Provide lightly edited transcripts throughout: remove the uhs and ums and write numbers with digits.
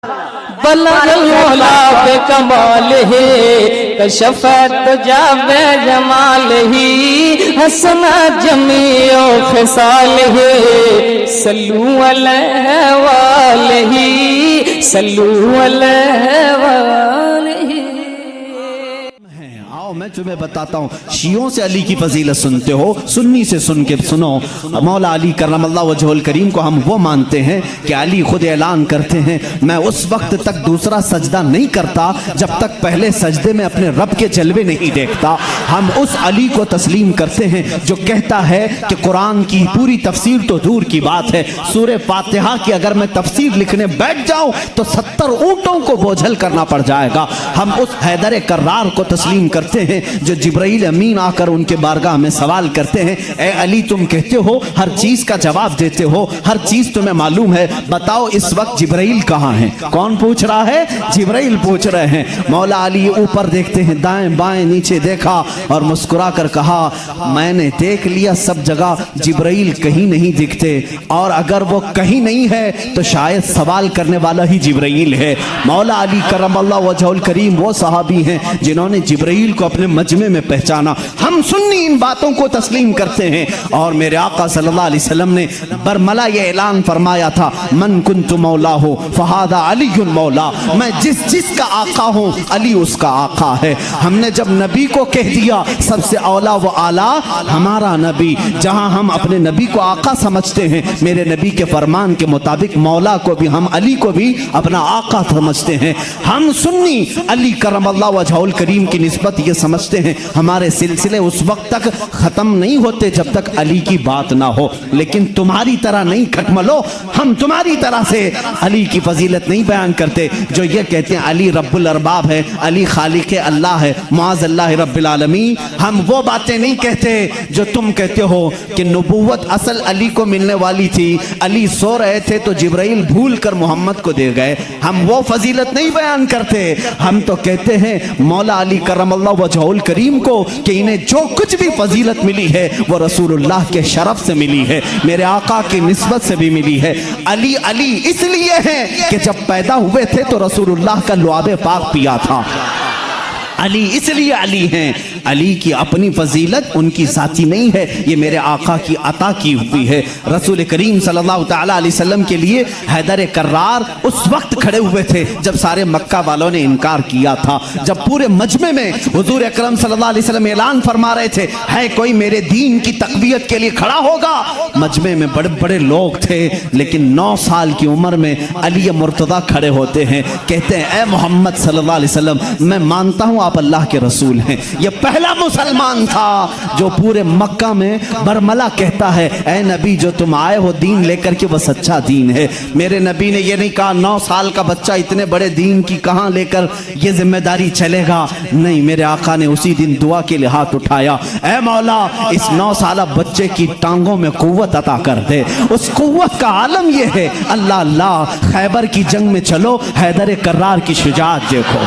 बलगल मौला बे कमाल ही कशफत जाबे जमाल ही हसना जमीओ खिसाल ही सल्लू अलैहि वालही सल्लू अलैहि वालही। आओ मैं तुम्हें बताता हूँ, शियों से अली की फजीलत सुनते हो, सुन्नी से सुन के सुनो। मौला अली करमल्लाहु वजहुल करीम को हम वो मानते हैं कि अली खुद ऐलान करते हैं, मैं उस वक्त तक दूसरा सजदा नहीं करता जब तक पहले सजदे में अपने रब के जलवे नहीं देखता। हम उस अली को तस्लीम करते हैं जो कहता है कि कुरान की पूरी तफसीर तो दूर की बात है, सूरे फातिहा की अगर मैं तफसीर लिखने बैठ जाऊं तो 70 ऊंटों को बोझल करना पड़ जाएगा। हम उस हैदर कर्रार को तस्लीम करते हैं जो जिब्राइल अमीन आकर उनके बारगाह में सवाल करते हैं, ए अली तुम कहते हो हर चीज का जवाब देते हो, हर चीज तुम्हें मालूम है, बताओ इस वक्त जिब्राइल कहाँ है? कौन पूछ रहा है? जिब्राइल पूछ रहे हैं। मौला अली ऊपर देखते हैं, दाएं बाएं नीचे देखा और मुस्कुरा कर कहा, मैंने देख लिया सब जगह जिब्राइल कहीं नहीं दिखते, और अगर वो कहीं नहीं है तो शायद सवाल करने वाला ही जिब्राइल है। मौला अली करमल्लाहु वजहुल करीम वो सहाबी हैं जिन्होंने जिब्राइल को अपने मजमे में पहचाना। हम सुन्नी इन बातों को तस्लीम करते हैं। और मेरे आका सल्लल्लाहु अलैहि वसल्लम ने बरमला ये ऐलान फरमाया था, मन कुन्तु मौला हो फहादा अलीयुन मौला, मैं जिसका आका हूँ अली उसका आका है। हमने जब नबी को कह दिया सबसे औला व आला हमारा नबी, जहाँ हम अपने नबी को आका समझते हैं, मेरे नबी के फरमान के मुताबिक मौला को भी हम अली को भी अपना आका समझते हैं। हम सुन्नी अली करमल्लाहु वजहुल करीम की निस्बत ये समझते हैं हमारे सिलसिले उस वक्त तक खत्म नहीं होते जब तक अली की बात ना हो। लेकिन तुम्हारी तरह नहीं खटमलो, हम तुम्हारी तरह से अली की फजीलत नहीं बयान करते जो ये कहते हैं अली रब्बुल अरबाब है, अली खालिक अल्लाह है, मुआज़ अल्लाह रब्बिल आलमीन। हम वो बातें नहीं कहते जो तुम कहते हो कि नबूवत असल अली को मिलने वाली थी, अली सो रहे थे तो जिब्राइल भूल कर मोहम्मद को दे गए। हम वो फजीलत नहीं बयान करते। हम तो कहते हैं मौला अली करमल्लाहु वजहुल करीम को कि इन्हें जो कुछ भी फजीलत मिली है वो रसूलुल्लाह के शरफ से मिली है, मेरे आका की निस्बत से भी मिली है। अली अली इसलिए है कि जब पैदा हुए थे तो रसूलुल्लाह का लुआबे पाक पिया था। अली इसलिए अली हैं। अली की अपनी फजीलत उनकी साथी नहीं है, ये मेरे आका की अता की हुई है। रसूल करीम सल्लल्लाहु तआला अलैहि वसल्लम के लिए हैदर कर्रार उस वक्त खड़े हुए थे जब सारे मक्का वालों ने इनकार किया था, जब पूरे मजमे में हुजूर अकरम सल्लल्लाहु अलैहि वसल्लम ऐलान फरमा रहे थे, है कोई मेरे दीन की तकवीयत के लिए खड़ा होगा? मजमे में बड़े बड़े लोग थे, लेकिन 9 साल की उम्र में अली मुर्तदा खड़े होते हैं, कहते हैं ए मोहम्मद सल्लल्लाहु अलैहि वसल्लम, मैं मानता हूँ आप अल्लाह के रसूल हैं। ये पहला मुसलमान था जो पूरे मक्का में बरमला कहता है, ऐ नबी जो तुम आए हो दीन लेकर के वो सच्चा दीन है। मेरे नबी ने ये नहीं कहा 9 साल का बच्चा इतने बड़े दीन की कहां लेकर ये जिम्मेदारी चलेगा, नहीं, मेरे आका ने उसी दिन दुआ के लिए हाथ उठाया, ऐ मौला इस 9 साल बच्चे की टांगों में कुव्वत अता कर दे। उस कुव्वत का आलम यह है, अल्लाह अल्लाह, खैबर की जंग में चलो, हैदर कर्रार की शुजाअत देखो।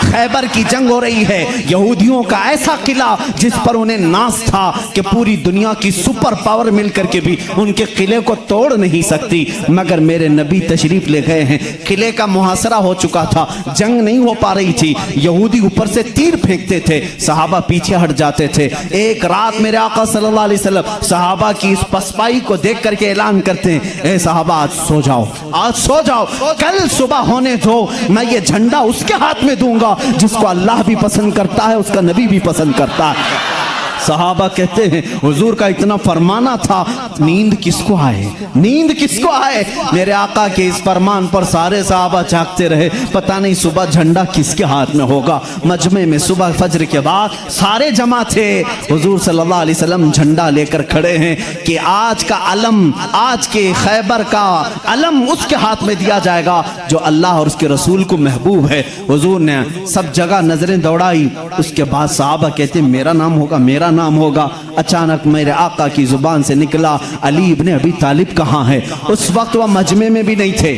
खैबर की जंग हो रही है, यहूदियों का ऐसा किला जिस पर उन्हें नाज था कि पूरी दुनिया की सुपर पावर मिलकर के भी उनके किले को तोड़ नहीं सकती, मगर मेरे नबी तशरीफ ले गए हैं। किले का मुहासरा हो चुका था, जंग नहीं हो पा रही थी, यहूदी ऊपर से तीर फेंकते थे, सहाबा पीछे हट जाते थे। एक रात मेरे आका सल्लल्लाहु अलैहि वसल्लम सहाबा की इस पसपाई को देख करके ऐलान करते हैं, ए सहाबा आज सो जाओ, आज सो जाओ, कल सुबह होने दो, मैं ये झंडा उसके हाथ में दूंगा जिसको अल्लाह भी पसंद करता है, उसका नबी भी पसंद करता है। सहाबा कहते हैं हुजूर का इतना फरमाना था, नींद किसको आए, नींद किसको आए? मेरे आका के इस फरमान पर सारे सहाबा जागते रहे, पता नहीं सुबह झंडा किसके हाथ में होगा। मजमे में सुबह फजर के बाद सारे जमा थे, हुजूर सल्लल्लाहु अलैहि वसल्लम झंडा लेकर खड़े हैं कि आज का अलम, आज के खैबर का अलम उसके हाथ में दिया जाएगा जो अल्लाह और उसके रसूल को महबूब है। हुजूर ने सब जगह नजरें दौड़ाई, उसके बाद सहाबा कहते मेरा नाम होगा, मेरा नाम होगा। अचानक मेरे आका की जुबान से निकला, अली इब्ने अबी तालिब कहाँ है? उस वक्त वह मजमे में भी नहीं थे,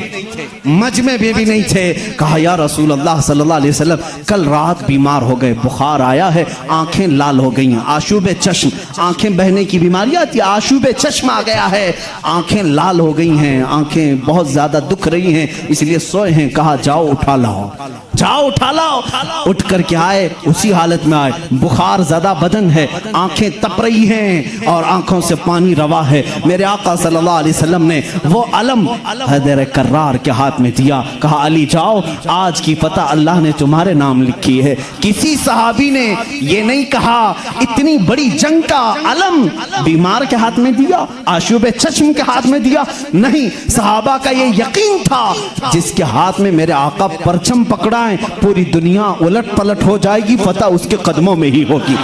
मजमे में भी नहीं थे। कहा या रसूल अल्लाह सल्लल्लाहु अलैहि वसल्लम कल रात बीमार हो गए, बुखार आया है, आंखें लाल हो गई हैं, आशूब चश्म, आंखें बहने की बीमारी आती है, आशूब चश्म आ गया है, आंखें लाल हो गई हैं, आंखें बहुत ज्यादा दुख रही हैं, इसलिए सोए हैं। कहा जाओ उठा लाओ, जाओ उठा लाओ। उठ कर के आए, उसी हालत में आए, बुखार ज्यादा बदन है, आंखें तप रही हैं और आंखों से पानी रवा है। मेरे आका सल्लल्लाहु अलैहि वसल्लम ने वो अलम हैदर कर्रार के हाथ में दिया। कहा अली जाओ, आज की फतह अल्लाह ने तुम्हारे नाम लिखी है। किसी सहाबी ने ये नहीं कहा इतनी बड़ी जंग का अलम बीमार के हाथ में दिया, आशूब चश्म के हाथ में दिया, नहीं। सहाबा का ये यकीन था जिसके हाथ में मेरे आका परचम पकड़ा है, पूरी दुनिया उलट पलट हो जाएगी, फतह उसके कदमों में ही होगी।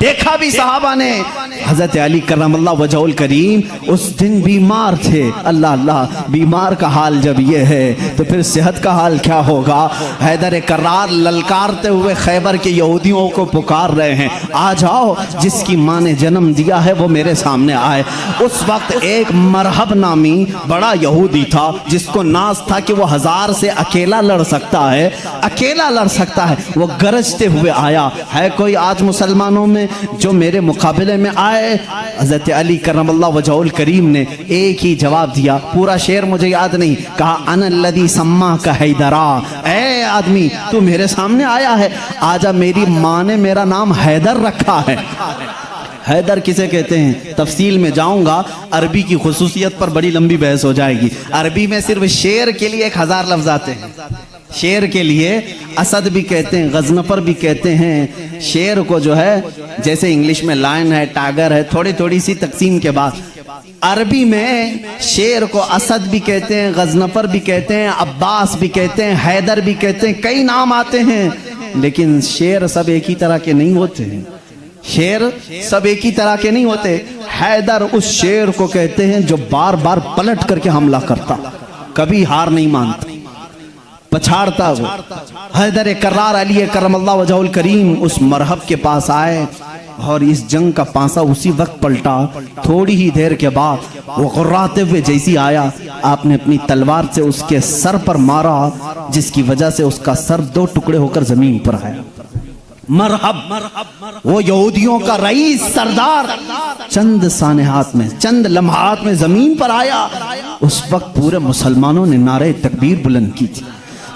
देखा भी सहाबा ने। हजरत अली करमल्लाहु वजहुल करीम उस दिन बीमार थे। अल्लाह अल्लाह, बीमार का हाल जब ये है तो फिर सेहत का हाल क्या होगा। हैदर कर्रार ललकारते हुए खैबर के यहूदियों को पुकार रहे हैं, आ जाओ, जिसकी माँ ने जन्म दिया है वो मेरे सामने आए। उस वक्त एक मरहब नामी बड़ा यहूदी था जिसको नाज था कि वो 1000 से अकेला लड़ सकता है, अकेला लड़ सकता है। वो गरजते हुए आया, है कोई आज मुसलमानों में जो मेरे मुकाबले में आए। हज़रत अली करमल्लाहु वजहुल करीम ने एक ही जवाब दिया, पूरा शेर मुझे याद नहीं। कहा अनल्लज़ी सम्मा का हैदरा, ए आदमी तू मेरे सामने आया है, आजा, मेरी माँ ने मेरा नाम हैदर रखा है। हैदर किसे कहते हैं तफसील में जाऊंगा, अरबी की खुसूसियत पर बड़ी लंबी बहस हो जाएगी। अरबी में सिर्फ शेर के लिए 1000 लफ्ज आते हैं। शेर के लिए असद भी कहते हैं, गजनफर भी कहते हैं। शेर को जो है जैसे इंग्लिश में लायन है, टाइगर है, थोड़ी थोड़ी सी तकसीम के बाद अरबी में शेर को असद भी कहते हैं, गजनफर भी कहते हैं, अब्बास भी कहते हैं, हैदर भी कहते हैं, कई नाम आते हैं। लेकिन शेर सब एक ही तरह के नहीं होते हैं। शेर सब एक ही तरह के नहीं होते। हैदर उस शेर को कहते हैं जो बार बार पलट करके हमला करता, कभी हार नहीं मानता, पछाड़ता वो। हैदर कर्रार अली करमल्लाहु वजहुल करीम उस मरहब के पास आए और इस जंग का पांसा उसी वक्त पलटा। थोड़ी ही देर के बाद वो गुर्राते हुए जैसी आया, आपने अपनी तलवार से उसके सर पर मारा, जिसकी वजह से उसका सर 2 टुकड़े होकर जमीन पर आया। मरहब वो यहूदियों का रईस सरदार चंद सानेहात में, चंद लम्हात में जमीन पर आया। उस वक्त पूरे मुसलमानों ने नारे तकबीर बुलंद की थी।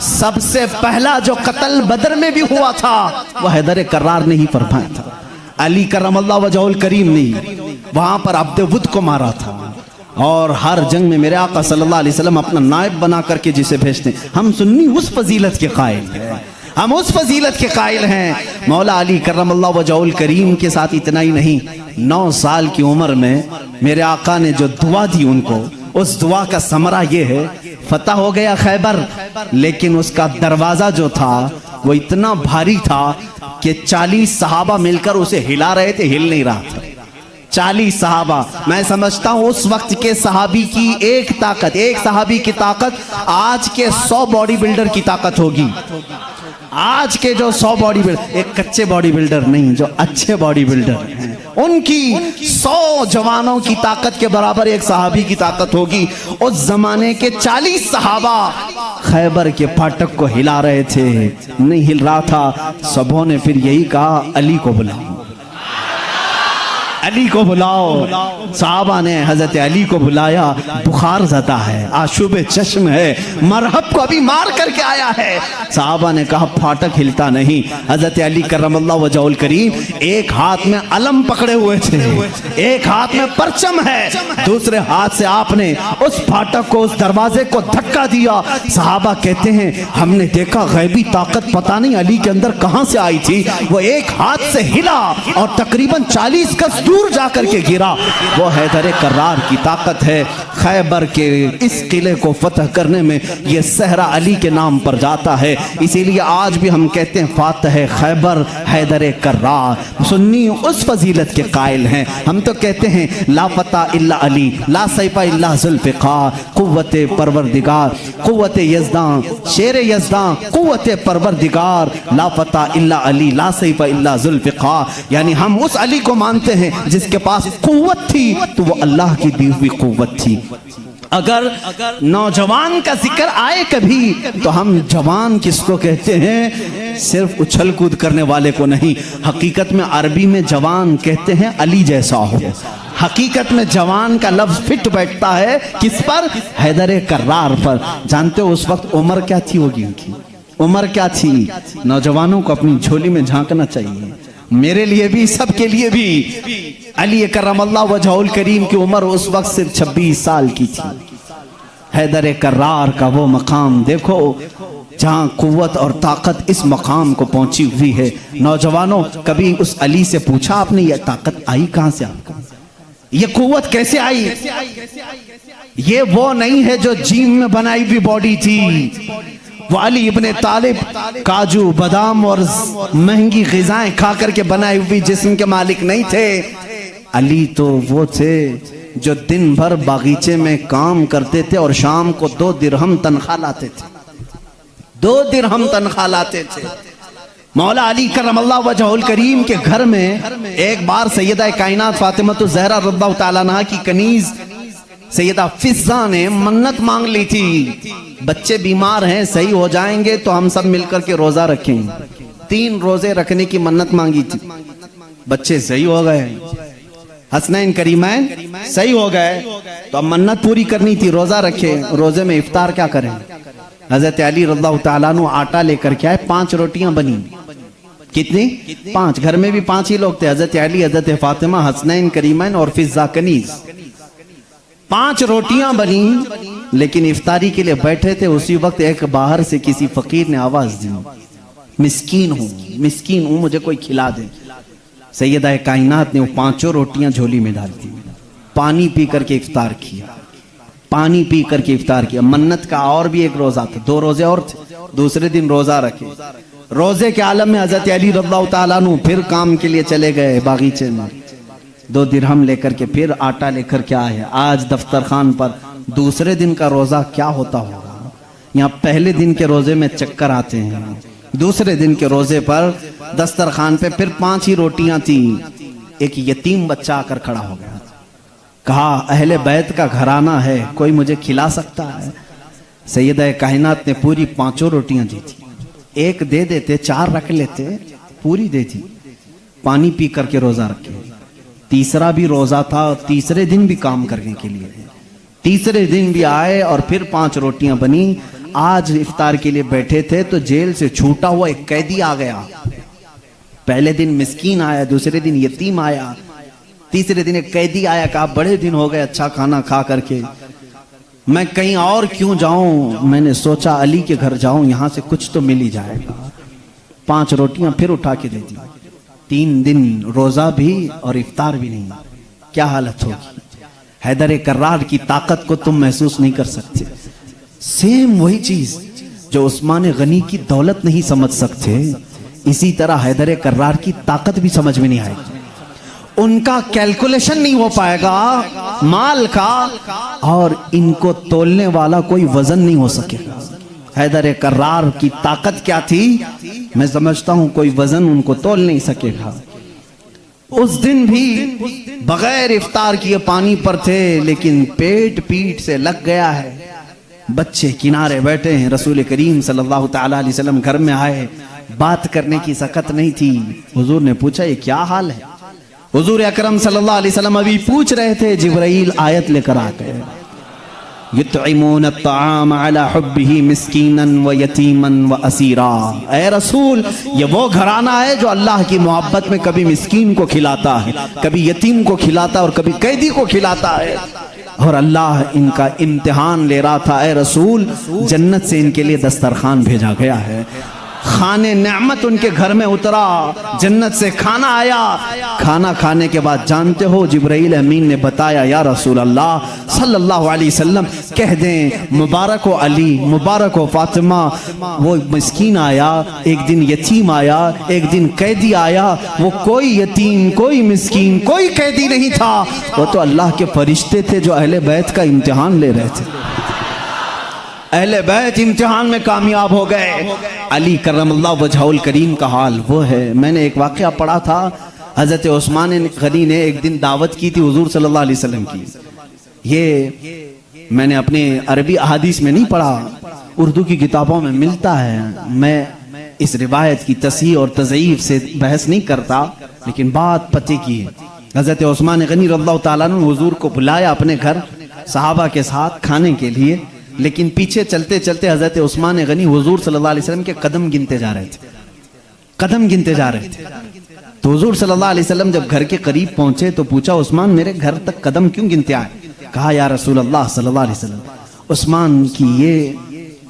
सबसे पहला जो कत्ल बदर में भी हुआ था वह हैदर कर्रार ने ही फरमाया था। अली करमल्लाहु वजहुल करीम ने वहां पर अब्द वुद को मारा था। और हर जंग में मेरे आका सल्लल्लाहु अलैहि वसल्लम अपना नायब बना करके जिसे भेजते हैं। हम सुन्नी उस फजीलत के कायल हैं, हम उस फजीलत के कायल हैं। मौला अली करमल्लाहु वजहुल करीम के साथ इतना ही नहीं, 9 साल की उम्र में मेरे आका ने जो दुआ दी उनको, उस दुआ का समरा ये है, फतह हो गया खैबर, लेकिन उसका दरवाजा जो था वो इतना भारी था कि 40 सहाबा मिलकर उसे हिला रहे थे, हिल नहीं रहा था। 40 सहाबा, मैं समझता हूं उस वक्त के सहाबी की एक ताकत, एक सहाबी की ताकत आज के 100 बॉडी बिल्डर की ताकत होगी। आज के जो 100 बॉडी बिल्डर, एक कच्चे बॉडी बिल्डर नहीं, जो अच्छे बॉडी बिल्डर हैं, उनकी 100 जवानों की ताकत के बराबर एक सहाबी की ताकत होगी। उस जमाने के 40 सहाबा खैबर के फाटक को हिला रहे थे, नहीं हिल रहा था। सबों ने फिर यही कहा, अली को बुलाओ, अली को बुलाओ। साहबा ने हजरत अली को बुलाया। बुखार ज़दा है, आशुब चश्म है, मरहब को अभी मार करके आया है। साहबा ने कहा फाटक हिलता नहीं। हजरत अली करमल्लाहु वजहुल करीम एक हाथ में अलम पकड़े हुए थे, एक हाथ में परचम है, दूसरे हाथ से आपने उस फाटक को, उस दरवाजे को धक्का दिया। साहबा कहते हैं हमने देखा गैबी ताकत पता नहीं अली के अंदर कहां से आई थी, वो एक हाथ से हिला और तकरीबन 40 गज दूर जाकर के गिरा। वो हैदर कर्रार की ताकत है। खैबर के इस किले को फतह करने में यह सहरा अली के नाम पर जाता है। इसीलिए आज भी हम कहते हैं फातह खैबर हैदर कर्रार। सुन्नी उस फजीलत के कायल हैं। हम तो कहते हैं ला फता इल्ला अली, ला सैफा इल्ला जुल्फ़िकार, कुव्वत परवरदिगार, कुव्वत यज़दां, शेर यज़दां, कुव्वत परवरदिगार, ला फता इल्ला अली, ला सैफा इल्ला जुल्फ़िकार। यानी हम उस अली को मानते हैं जिसके पास कुव्वत थी तो वो अल्लाह की दी हुई कुव्वत थी। अगर नौजवान का जिक्र आए कभी तो हम जवान किसको कहते हैं? सिर्फ उछल कूद करने वाले को नहीं, हकीकत में अरबी में जवान कहते हैं अली जैसा हो। हकीकत में जवान का लफ्ज फिट बैठता है किस पर? हैदर कर्रार पर। जानते हो उस वक्त उम्र क्या थी होगी उनकी? उम्र क्या थी? नौजवानों को अपनी झोली में झांकना चाहिए, मेरे लिए भी, सबके लिए भी। अली करमल्लाह वजहुल करीम की उम्र उस वक्त सिर्फ 26 साल की थी। हैदर कर्रार का वो मकाम देखो जहां कुव्वत और ताकत इस मकाम को पहुंची हुई है। नौजवानों, कभी उस अली से पूछा आपने ये ताकत आई कहां से आपको? ये कुव्वत कैसे आई? ये वो नहीं है जो जिम में बनाई हुई बॉडी थी। वो अली इब्ने तालिब काजू बादाम और महंगी ग़िज़ाएं खा करके बनाई हुई जिस्म के मालिक नहीं थे। अली तो वो थे जो दिन भर बागीचे में काम करते थे और शाम को 2 दिरहम तनख्वाह लाते थे। 2 दिरहम तनख्वाह लाते थे। मौला अली करमल्लाह वजहुल करीम के घर में एक बार सैयदा कायनात फातिमतुज़ ज़हरा रज़ियल्लाहु तआला अन्हा की कनीज सैयदा फिज़्ज़ा ने मन्नत मांग ली थी, बच्चे बीमार हैं, सही हो जाएंगे तो हम सब मिलकर के रोजा रखेंगे। 3 रोजे रखने की मन्नत मांगी थी, बच्चे सही हो गए, हसनैन करीमैन सही हो गए, तो अब मन्नत पूरी करनी थी, रोजा रखे। रोजे में इफ्तार क्या करें? हजरत अली रज़ियल्लाहु तआला अन्हु आटा लेकर के आए, 5 रोटियां बनी। कितनी? 5। घर में भी 5 ही लोग थे, हजरत अली, हजरत फातिमा, हसनैन करीमैन और फिज़्ज़ा कनीज। 5 रोटियां बनी, लेकिन इफ्तारी के लिए बैठे थे। उसी वक्त एक बाहर से किसी फकीर ने आवाज दी, मिस्कीन हूं, मुझे कोई खिला दे। सैयदा कायनात ने वो 5 रोटियां झोली में डाल दी, पानी पी करके इफ्तार किया, पानी पी करके इफ्तार किया। मन्नत का और भी एक रोजा था, 2 रोजे और थे, दूसरे दिन रोजा रखे। रोजे के आलम में हजरत अली रज़ियल्लाहु तआला अन्हु फिर काम के लिए चले गए बागीचे में, 2 दिरहम लेकर के फिर आटा लेकर के आए। आज दफ्तर खान पर दूसरे दिन का रोजा क्या होता होगा? यहाँ पहले दिन के रोजे में चक्कर आते हैं, दूसरे दिन के रोजे पर दस्तरखान पे फिर 5 ही रोटियां थी। एक यतीम बच्चा आकर खड़ा हो गया, कहा अहले बैत का घराना है, कोई मुझे खिला सकता है? सैयदा कायनात ने पूरी 5 रोटियां दी थी, एक दे देते, 4 रख लेते, पूरी दे दी। पानी पी करके रोजा रखे। तीसरा भी रोजा था, तीसरे दिन भी काम करने के लिए, तीसरे दिन भी आए और फिर 5 रोटियां बनी। आज इफ्तार के लिए बैठे थे तो जेल से छूटा हुआ एक कैदी आ गया। पहले दिन मिस्कीन आया, दूसरे दिन यतीम आया, तीसरे दिन एक कैदी आया, कहा बड़े दिन हो गए अच्छा खाना खा करके, मैं कहीं और क्यों जाऊं? मैंने सोचा अली के घर जाऊं, यहां से कुछ तो मिल ही जाएगा। 5 रोटियां फिर उठा के दे दी। 3 दिन रोजा भी और इफ्तार भी नहीं। क्या हालत होगी? हैदर कर्रार की ताकत को तुम महसूस नहीं कर सकते। सेम वही चीज जो उस्मान गनी की दौलत नहीं समझ सकते, इसी तरह हैदर कर्रार की ताकत भी समझ में नहीं आएगी। उनका कैलकुलेशन नहीं हो पाएगा माल का, और इनको तोलने वाला कोई वजन नहीं हो सकेगा। हैदर कर्रार की ताकत क्या थी? मैं समझता हूं कोई वजन उनको तोल नहीं सकेगा। उस दिन भी बगैर इफ्तार किए पानी पर थे, लेकिन पेट पीठ से लग गया है। बच्चे किनारे बैठे हैं, रसूल करीम सल्लल्लाहु तआला अलैहि वसल्लम घर में आए, बात करने की सकत नहीं थी। हुजूर ने पूछा ये क्या हाल है? हुजूर अकरम सल्लल्लाहु अलैहि वसल्लम अभी पूछ रहे थे, जिब्राइल आयत लेकर आ गए, युतइमून अत्ताम अला हुब्बिही मिस्कीनन व यतीमन व असीरा। ऐ रसूल, ये वो घराना है जो अल्लाह की मोहब्बत में कभी मिस्कीन को खिलाता है, कभी यतीम को खिलाता है और कभी कैदी को खिलाता है। और अल्लाह इनका इम्तिहान ले रहा था। ऐ रसूल, जन्नत से इनके लिए दस्तरखान भेजा गया है, खाने नेमत उनके घर में उतरा, जन्नत से खाना आया। खाना खाने के बाद जानते हो जिब्राइल अमीन ने बताया, या रसूल अल्लाह सल्लल्लाहु अलैहि वसल्लम कह दें मुबारक हो अली, मुबारक हो फातिमा, वो मिस्कीन आया, एक दिन यतीम आया, एक दिन कैदी आया। वो कोई यतीम, कोई मिस्कीन, कोई कैदी नहीं था, वो तो अल्लाह के फरिश्ते थे जो अहले बैत का इम्तिहान ले रहे थे। अहले बैत इम्तिहान में कामयाब हो गए। अली करमल्लाह वजहुल करीम का हाल वो है। मैंने एक वाक़या पढ़ा था, हजरत उस्मान गनी ने एक दिन दावत की थी हुजूर सल्लल्लाहु अलैहि वसल्लम की। ये मैंने अपने अरबी अहादीस में नहीं पढ़ा, उर्दू की किताबों में मिलता है। मैं इस रिवायत की तस्हीह और तज़ईफ से बहस नहीं करता, लेकिन बात पते की है। हज़रत उस्मान गनी रज़ियल्लाहु ताला अन्हु हुज़ूर को बुलाया अपने घर सहाबा के साथ खाने के लिए, लेकिन पीछे चलते चलते हज़रत उस्मान गनी हुज़ूर सल्लल्लाहु अलैहि वसल्लम के कदम गिनते जा रहे थे, कदम गिनते जा रहे थे। तो हुज़ूर सल्लल्लाहु अलैहि वसल्लम जब घर के करीब पहुंचे तो पूछा, उस्मान मेरे घर तक कदम क्यों गिनते आए? कहा, या रसूल अल्लाह सल्लल्लाहु अलैहि वसल्लम, उस्मान की ये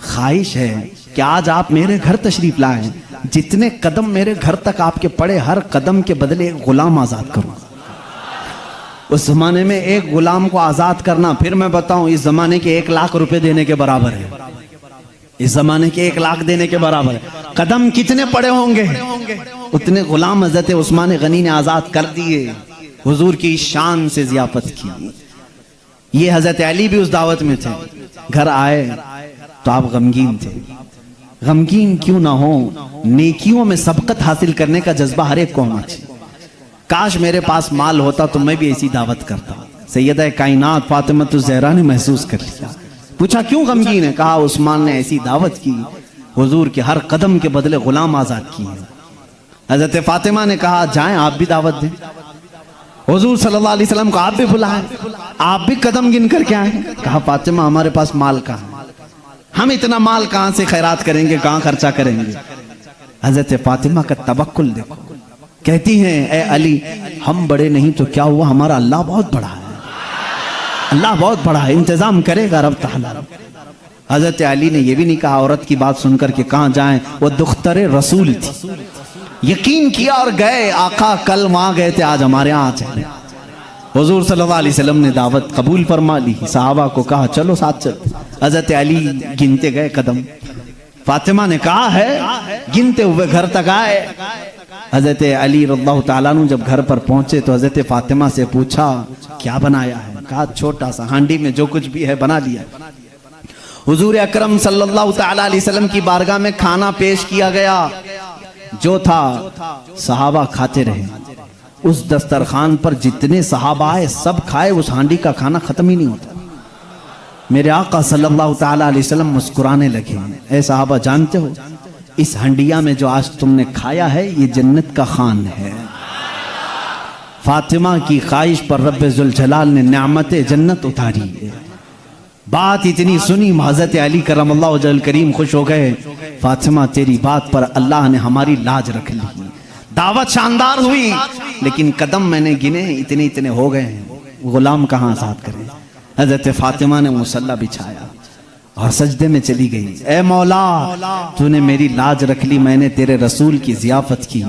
ख्वाहिश है कि आज आप मेरे घर तशरीफ लाएं, जितने कदम मेरे घर तक आपके पड़े हर कदम के बदले एक गुलाम आजाद करूं। उस जमाने में एक गुलाम को आजाद करना, फिर मैं बताऊं, इस जमाने के 1 लाख रुपए देने के बराबर है। इस जमाने के 1 लाख देने के बराबर है। कदम कितने पड़े होंगे, उतने गुलाम हज़रत उस्मान गनी ने आजाद कर दिए। हुजूर की शान से जियाफत की। ये हज़रत अली भी उस दावत में थे। घर आए तो आप गमगीन थे। गमगीन क्यों ना हो, नेकियों में सबकत हासिल करने का जज्बा हर एक को होना चाहिए। काश मेरे पास माल होता तो मैं भी ऐसी दावत करता। सैयदा कायनात फातिमतुज़ ज़हरा ने महसूस कर लिया। पूछा, क्यों गमगीन है? कहा, उस्मान ने ऐसी दावत की, हुजूर के हर कदम के बदले गुलाम आजाद किए। हज़रत फातिमा ने कहा, जाएं आप भी दावत दें। हुजूर सल्लल्लाहु अलैहि वसल्लम को आप भी बुलाएं, आप भी कदम गिन करके आए। कहा, फातिमा हमारे पास माल कहाँ, हम इतना माल कहाँ से खैरात करेंगे, कहाँ खर्चा करेंगे। हज़रत फातिमा का तवक्कुल देखो। कहती हैं, ए अली, हम बड़े नहीं तो क्या हुआ, हमारा अल्लाह बहुत बड़ा है, अल्लाह बहुत बड़ा है, इंतजाम करेगा रब ताला। हजरत अली ने यह भी नहीं कहा औरत की बात सुनकर के कहां जाएं, वो दुख्तरे रसूल थी, यकीन किया और गए। आका कल वहां गए थे, आज हमारे यहाँ आ जाए। हुजूर सल्लल्लाहु अलैहि वसल्लम ने दावत कबूल फरमा ली। सहाबा को कहा, चलो साथ चल। हजरत अली गिनते गए कदम। फातिमा ने कहा है, गिनते हुए घर तक आए। हजरत अली रज़ियल्लाहु ताला अन्हु जब घर पर पहुंचे तो हजरत फातिमा से पूछा, क्या बनाया है? कहा, छोटा सा हांडी में जो कुछ भी है बना लिया। हुजूर अकरम सल्लल्लाहु ताला अलैहि वसल्लम की बारगाह में खाना पेश किया गया। जो था सहाबा खाते रहे। उस दस्तरखान पर जितने सहाबा आए सब खाए, उस हांडी का खाना खत्म ही नहीं होता। मेरे आका सल्लल्लाहु ताला अलैहि वसल्लम मुस्कुराने लगे। ऐ सहाबा, जानते हो इस हंडिया में जो आज तुमने खाया है ये जन्नत का खान है। फातिमा की ख्वाहिश पर रब्बे जुल जलाल ने नेमते जन्नत उतारी है। बात इतनी सुनी, हज़रत अली करमल्लाहु वजहल करीम खुश हो गए। फातिमा, तेरी बात पर अल्लाह ने हमारी लाज रख ली। दावत शानदार हुई, लेकिन कदम मैंने गिने, इतने इतने हो गए हैं, गुलाम कहाँ आजाद करें। हज़रत फातिमा ने मुसल्ला बिछाया और सजदे में चली गई। ए मौला, तूने मेरी लाज रख ली, मैंने तेरे रसूल की जियाफत की।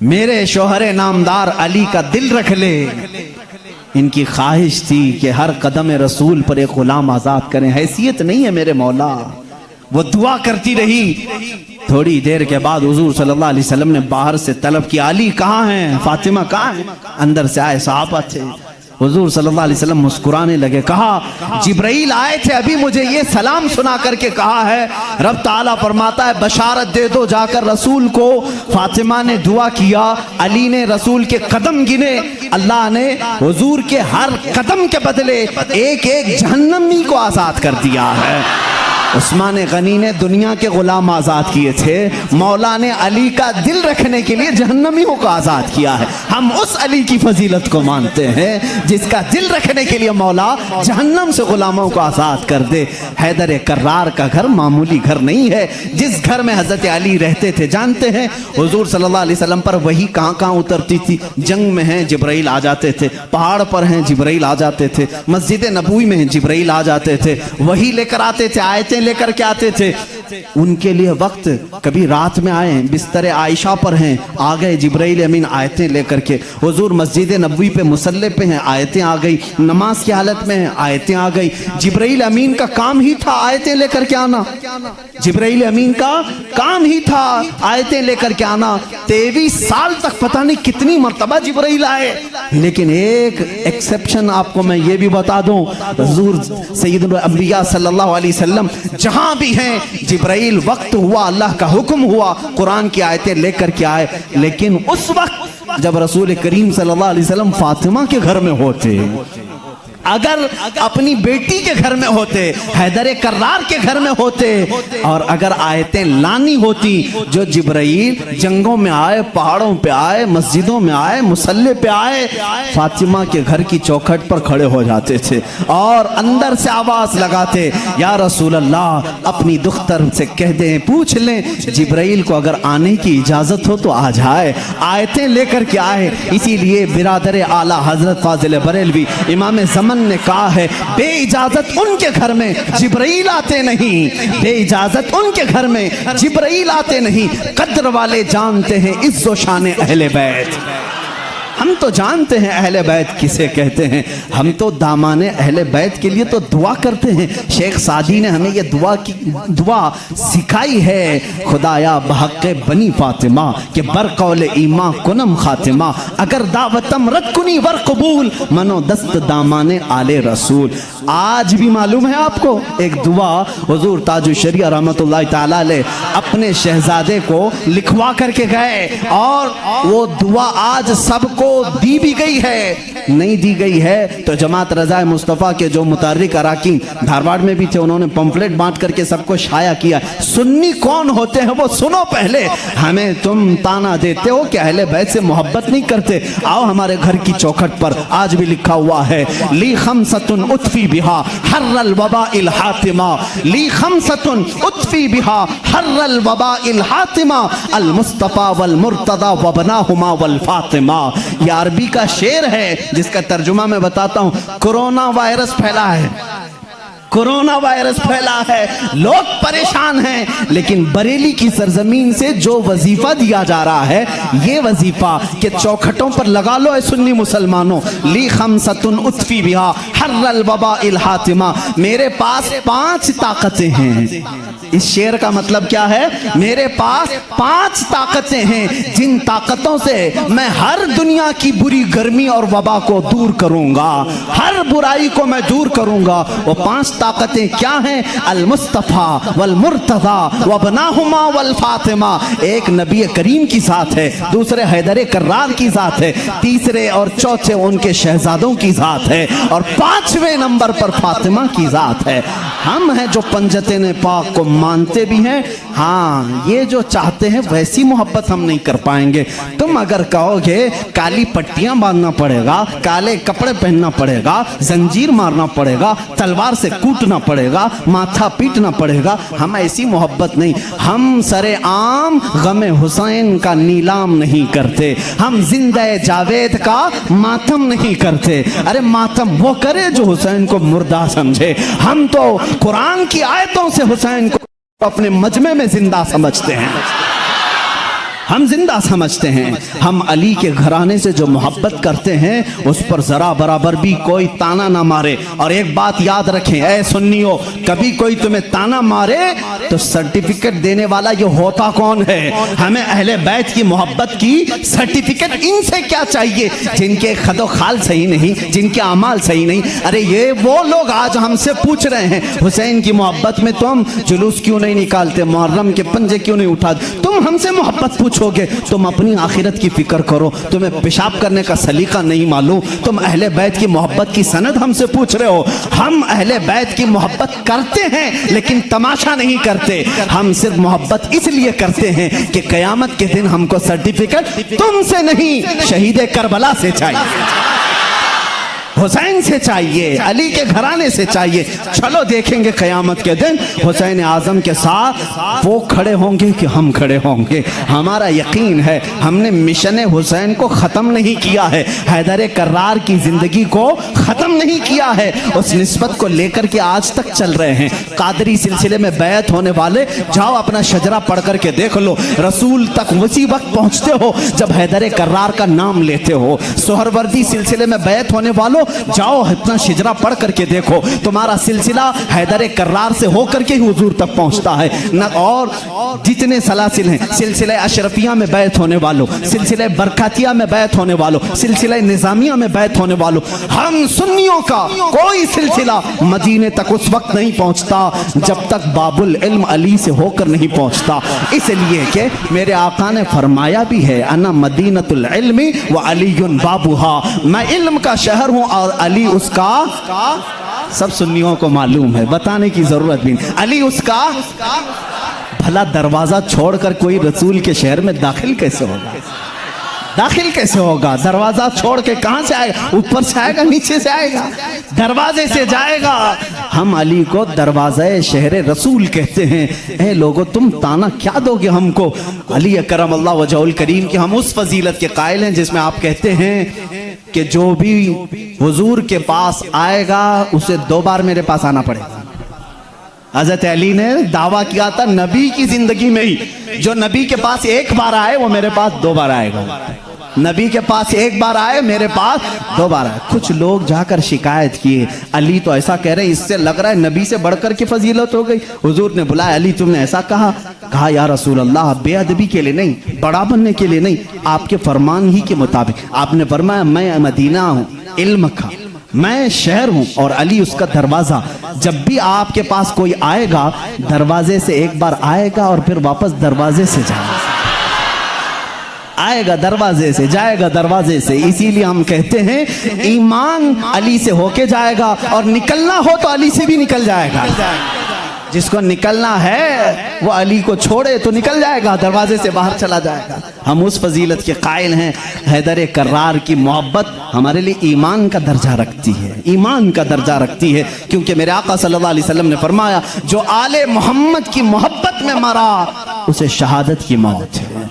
मेरे शोहरे नामदार अली का दिल रख ले। इनकी ख्वाहिश थी कि हर कदम रसूल पर एक गुलाम आजाद करें। हैसियत नहीं है मेरे मौला। वो दुआ करती रही। थोड़ी देर के बाद हुजूर सल्लल्लाहु अलैहि वसल्लम ने बाहर से तलब किया, अली कहाँ हैं, फातिमा कहाँ हैं? अंदर से आए सहाबा थे। हुजूर सल्लल्लाहु अलैहि वसल्लम मुस्कुराने लगे। कहा, जिब्राइल आए थे, अभी मुझे ये सलाम सुना करके कहा है, रब ताला फरमाता है बशारत दे दो जाकर रसूल को। फातिमा ने दुआ किया, अली ने रसूल के कदम गिने। अल्लाह ने हुजूर के हर कदम के बदले एक एक जहन्नमी को आजाद कर दिया है। उस्मान गनी ने दुनिया के गुलाम आजाद किए थे, मौला ने अली का दिल रखने के लिए जहन्नमियों को आजाद किया है। हम उस अली की फजीलत को मानते हैं जिसका दिल रखने के लिए मौला जहन्नम से गुलामों को आजाद कर दे। हैदर कर्रार का घर मामूली घर नहीं है। जिस घर में हजरत अली रहते थे, जानते हैं हुजूर सल्लल्लाहु अलैहि वसल्लम पर वही कहां कहां उतरती थी। जंग में हैं जिब्राइल आ जाते थे, पहाड़ पर हैं जिब्राइल आ जाते थे, मस्जिद नबवी में हैं जिब्राइल आ जाते थे, वही लेकर आते थे, आयतें लेकर के आते थे। उनके लिए वक्त, कभी रात में आए बिस्तर आयशा पर हैं, आ गए जिब्राइल अमीन आयतें लेकर के। हुजूर मस्जिद नबवी पे मुसल्ले पे हैं, आयतें आ गई। नमाज की हालत में हैं, आयतें आ गई। जिब्राइल अमीन का काम ही था आयतें लेकर के आना। जिब्राइल अमीन का काम ही था आयतें लेकर के आना। 23 साल तक पता नहीं कितनी मर्तबा जिब्राइल आए, लेकिन एक एक्सेप्शन आपको मैं ये भी बता दूं, हुजूर सैयदुल अंबिया सल्लल्लाहु अलैहि वसल्लम जहां भी हैं, जिब्राइल वक्त हुआ, अल्लाह का हुक्म हुआ, कुरान की आयतें लेकर के आए। लेकिन उस वक्त जब रसूल करीम सल्लल्लाहु अलैहि वसल्लम फातिमा के घर में होते, अगर अपनी बेटी के घर में होते, हैदर कर्रार के घर में होते, और अगर आयतें लानी होती जो जिब्राइल जंगों में आए, पहाड़ों पे आए, मस्जिदों में आए, मुसल्ले पे आए, फातिमा के घर की चौखट पर खड़े हो जाते थे और अंदर से आवाज लगाते, या रसूल अल्लाह, अपनी दुख्तर से कह दें, पूछ लें जिब्राइल को अगर आने की इजाजत हो तो आ जाए, आयतें लेकर के आए। इसीलिए बिरादर आला हजरत फाजिल बरेलवी इमाम ज़मन ने कहा है, बेइजाजत उनके घर में जिब्राइल आते नहीं, बेइजाजत उनके घर में जिब्राइल आते नहीं। कद्र वाले जानते हैं इज्जो शान अहले बैत। हम तो जानते हैं अहले बैत किसे कहते हैं, हम तो दामाने अहले बैत के लिए तो दुआ करते हैं। शेख सादी ने हमें ये दुआ सिखाई है, खुदाया बहक़ बनी फातिमा के बरकौल ईमा कुनम खातिमा, अगर दावतम रद कुनी वर कबूल, मनो दस्त दामाने आले रसूल। आज भी मालूम है आपको एक दुआ हुजूर ताजुल शरिया रहमतुल्लाह तआला अलैह अपने शहजादे को लिखवा करके गए, और वो दुआ आज सबको दी भी गई है, नहीं दी गई है तो जमात रज़ाए मुस्तफ़ा के जो मुतारिक अराकीन धारवाड़ में भी थे, उन्होंने पंफलेट बांट करके सबको शाया किया। सुन्नी कौन होते हैं वो सुनो पहले। हमें तुम ताना देते हो कि अहले बैत से मोहब्बत नहीं करते, आओ हमारे घर की चौखट पर आज भी लिखा हुआ है, ली खमसतुन उतफी बिहा हर्रल वबा इल हातिमा, ली खमसतुन उतफी बिहा हर्रल वबा इल हातिमा, अल मुस्तफ़ा वल मुर्तदा वबनाहुमा वल फातिमा। ये अरबी का शेर है जिसका तर्जुमा मैं बताता हूं। कोरोना वायरस फैला है, कोरोना वायरस फैला है, लोग परेशान हैं, लेकिन बरेली की सरजमीन से जो वजीफा दिया जा रहा है, ये वजीफा के चौखटों पर लगा लो ऐ सुन्नी मुसलमानों, ली खमसतुन उतफी बिहा हर्रल वबा इल हातिमा, मेरे पास 5 ताकतें हैं। इस शेर का मतलब क्या है? मेरे पास 5 ताकतें हैं जिन ताकतों से मैं हर दुनिया की बुरी गर्मी और वबा को दूर करूंगा, हर बुराई को मैं दूर करूंगा। वो 5 ताकतें क्या हैं? अल मुस्तफ़ा वल मुर्तज़ा वबनाहुमा वल फातिमा। एक नबी करीम की ज़ात है, दूसरे हैदर कर्रार की ज़ात है, तीसरे और चौथे उनके शहजादों की ज़ात है, और 5वें नंबर पर फातिमा की ज़ात है। हम हैं जो पंजतन पाक को मानते भी हैं, हाँ ये जो चाहते हैं वैसी मोहब्बत हम नहीं कर पाएंगे। तुम अगर कहोगे काली पट्टियां बांधना पड़ेगा, काले कपड़े पहनना पड़ेगा, जंजीर मारना पड़ेगा, तलवार से कूटना पड़ेगा, माथा पीटना पड़ेगा, हम ऐसी मोहब्बत नहीं। हम सरे आम गमे हुसैन का नीलाम नहीं करते, हम जिंदा जावेद का मातम नहीं करते। अरे मातम वो करे जो हुसैन को मुर्दा समझे, हम तो कुरान की आयतों से हुसैन को अपने मजमे में जिंदा समझते हैं, हम जिंदा समझते हैं। हम अली के घराने से जो मोहब्बत करते हैं उस पर जरा बराबर भी कोई ताना ना मारे। और एक बात याद रखें ऐ सुन्नियों, कभी कोई तुम्हें ताना मारे तो सर्टिफिकेट देने वाला ये होता कौन है? हमें अहले बैत की मोहब्बत की सर्टिफिकेट इनसे क्या चाहिए जिनके खदो खाल सही नहीं, जिनके अमाल सही नहीं। अरे ये वो लोग आज हमसे पूछ रहे हैं हुसैन की मोहब्बत में तुम जुलूस क्यों नहीं निकालते, मुहर्रम के पंजे क्यों नहीं उठाते। तुम हमसे मोहब्बत पूछोगे, तुम अपनी आखिरत की फिक्र करो। तुम्हें पेशाब करने का सलीका नहीं मालूम, तुम अहले बैत की मोहब्बत की सनद हमसे पूछ रहे हो। हम अहले बैत की मोहब्बत करते हैं लेकिन तमाशा नहीं करते, हम सिर्फ मोहब्बत इसलिए करते हैं कि कयामत के दिन हमको सर्टिफिकेट तुमसे नहीं शहीद करबला से चाहिए, हुसैन से चाहिए, अली के घराने से चाहिए। चलो देखेंगे कयामत के दिन हुसैन आजम के साथ वो खड़े होंगे कि हम खड़े होंगे। हमारा यकीन है हमने मिशन हुसैन को ख़त्म नहीं किया है, हैदर कर्रार की ज़िंदगी को ख़त्म नहीं किया है, उस निस्बत को लेकर के आज तक चल रहे हैं। कादरी सिलसिले में बैत होने वाले जाओ अपना शजरा पढ़ करके देख लो, रसूल तक उसी वक्त पहुँचते हो जब हैदर कर्रार का नाम लेते हो। सोहरवर्दी सिलसिले में बैत होने वालों जाओ इतना शिजरा पढ़ करके देखो, तुम्हारा सिलसिला हैदर कर्रार से होकर के ही हुजूर तक पहुंचता है न। और जितने सलासिल हैं, सिलसिला अशरफिया में बैत होने वालों, सिलसिला बरकातिया में बैत होने वालों, सिलसिला निजामिया में बैत होने वालों, हम सुन्नियों का कोई सिलसिला मदीने तक उस वक्त नहीं पहुंचता जब तक बाबुल इल्म अली से होकर नहीं पहुंचता। इसलिए कि मेरे आका ने फरमाया भी है, अना मदीनतुल इल्मी व अलीयुन बाबुहा, मैं इल्म का शहर हूँ और अली उसका, सब सुन्नियों को मालूम है, बताने की जरूरत भी नहीं। अली उसका, भला दरवाजा छोड़कर कोई रसूल के शहर में दाखिल कैसे होगा? दाखिल कैसे होगा? दरवाजा छोड़ के कहां से आएगा? ऊपर से आएगा, नीचे से आएगा, दरवाजे से जाएगा। हम अली को दरवाज़े शहर रसूल कहते हैं। ए लोगों, तुम ताना क्या दोगे हमको? अली अकरम अल्लाह वजहुल करीम की हम उस फजीलत के कायल हैं जिसमें आप कहते हैं कि जो भी हुजूर के पास आएगा उसे 2 बार मेरे पास आना पड़ेगा। हजरत अली ने दावा किया था नबी की जिंदगी में ही, जो नबी के पास 1 बार आए वो मेरे पास 2 बार आएगा। नबी के पास 1 बार आए, मेरे पास 2 बार आए। कुछ लोग जाकर शिकायत किए, अली तो ऐसा कह रहे हैं, इससे लग रहा है नबी से बढ़कर की फजीलत हो गई। हुजूर ने बुलाया, अली तुमने ऐसा कहा या रसूल अल्लाह, बेअदबी के लिए नहीं, बड़ा बनने के लिए नहीं, आपके फरमान ही के मुताबिक। आपने फरमाया मैं मदीना हूँ, इल्म का मैं शहर हूं और अली उसका दरवाजा। जब भी आपके पास कोई आएगा दरवाजे से 1 बार आएगा और फिर वापस दरवाजे से जाएगा, आएगा दरवाजे से, जाएगा दरवाजे से। इसीलिए हम कहते हैं ईमान अली से होके जाएगा और निकलना हो तो अली से भी निकल जाएगा। जिसको निकलना है वो अली को छोड़े तो निकल जाएगा, दरवाजे से बाहर चला जाएगा। हम उस फजीलत के कायल हैं। हैदर कर्रार की मोहब्बत हमारे लिए ईमान का दर्जा रखती है, ईमान का दर्जा रखती है, क्योंकि मेरे आका सल्लल्लाहु अलैहि वसल्लम ने फरमाया जो आले मोहम्मद की मोहब्बत में मरा उसे शहादत की मौत है।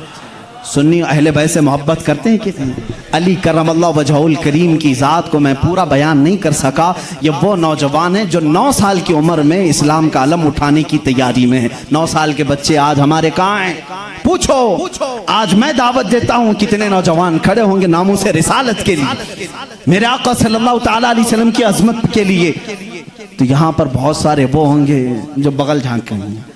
सुन्नी अहले बैत से मोहब्बत करते हैं कितने? अली करमल्लाहु वजहुल करीम की ज़ात को मैं पूरा बयान नहीं कर सका। ये वो नौजवान है जो 9 साल की उम्र में इस्लाम का अलम उठाने की तैयारी में है। 9 साल के बच्चे आज हमारे कहाँ हैं? पूछो। आज मैं दावत देता हूँ, कितने नौजवान खड़े होंगे नामूसे रिसालत के लिए, मेरे आका सल्लल्लाहु ताला अलैहि वसल्लम की अजमत के लिए। तो यहाँ पर बहुत सारे वो होंगे जो बगल झांकेंगे,